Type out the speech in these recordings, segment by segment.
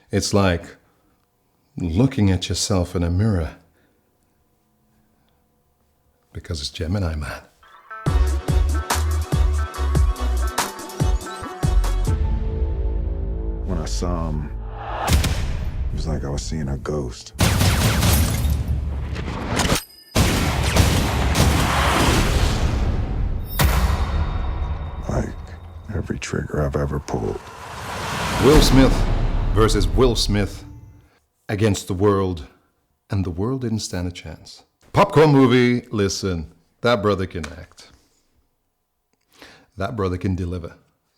It's like looking at yourself in a mirror because it's Gemini Man. When I saw him, it was like I was seeing a ghost. Like every trigger I've ever pulled. Will Smith versus Will Smith against the world, and the world didn't stand a chance. Popcorn movie, listen, that brother can act. That brother can deliver.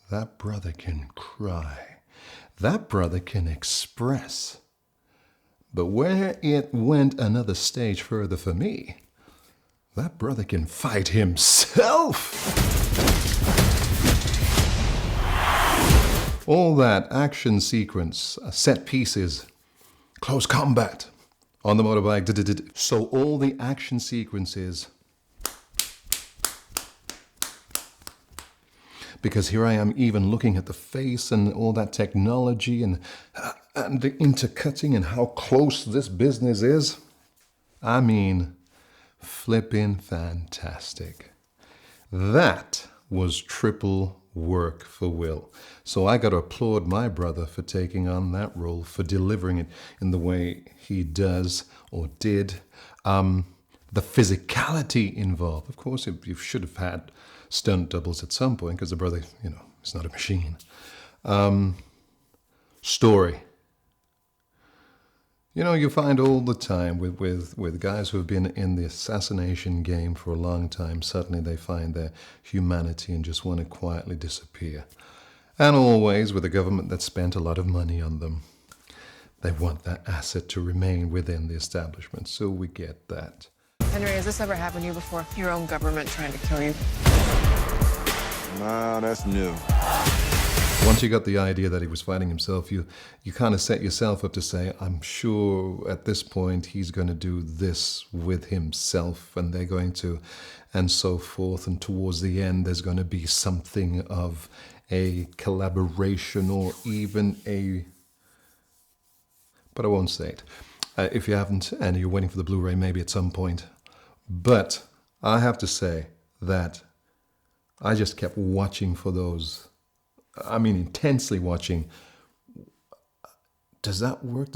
That brother can cry. That brother can express. But where it went another stage further for me, that brother can fight himself. All that action sequence, set pieces, close combat on the motorbike. So all the action sequences, because here I am even looking at the face and all that technology and the intercutting and how close this business is. I mean, flipping fantastic. That was triple work for Will. So I got to applaud my brother for taking on that role, for delivering it in the way he does or did. The physicality involved. Of course, you should have had stunt doubles at some point because the brother, is not a machine. Story. You find all the time with guys who have been in the assassination game for a long time, suddenly they find their humanity and just want to quietly disappear. And always with a government that spent a lot of money on them. They want that asset to remain within the establishment, so we get that. Henry, has this ever happened to you before? Your own government trying to kill you? Nah, that's new. Once you got the idea that he was fighting himself, you kind of set yourself up to say, I'm sure at this point he's going to do this with himself and they're going to, and so forth. And towards the end, there's going to be something of a collaboration or even but I won't say it. If you haven't and you're waiting for the Blu-ray, maybe at some point. But I have to say that I just kept watching for those. Intensely watching. Does that work?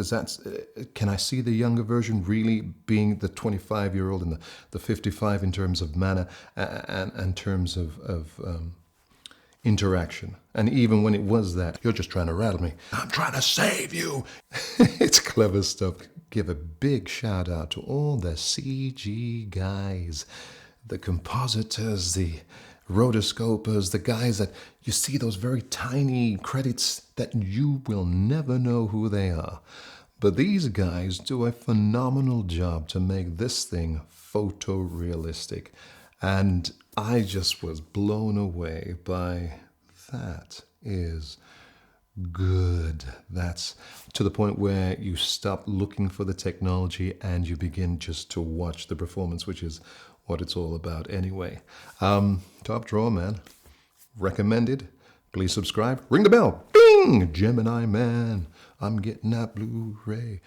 Can I see the younger version really being the 25-year-old and the 55 in terms of manner and in terms of interaction? And even when it was that, you're just trying to rattle me. I'm trying to save you. It's clever stuff. Give a big shout out to all the CG guys, the compositors, the rotoscopers, the guys that you see those very tiny credits that you will never know who they are. But these guys do a phenomenal job to make this thing photorealistic. And I just was blown away by that is good. That's to the point where you stop looking for the technology and you begin just to watch the performance, which is what it's all about anyway. Top drawer, man. Recommended. Please subscribe. Ring the bell. Bing! Gemini Man. I'm getting that Blu-ray.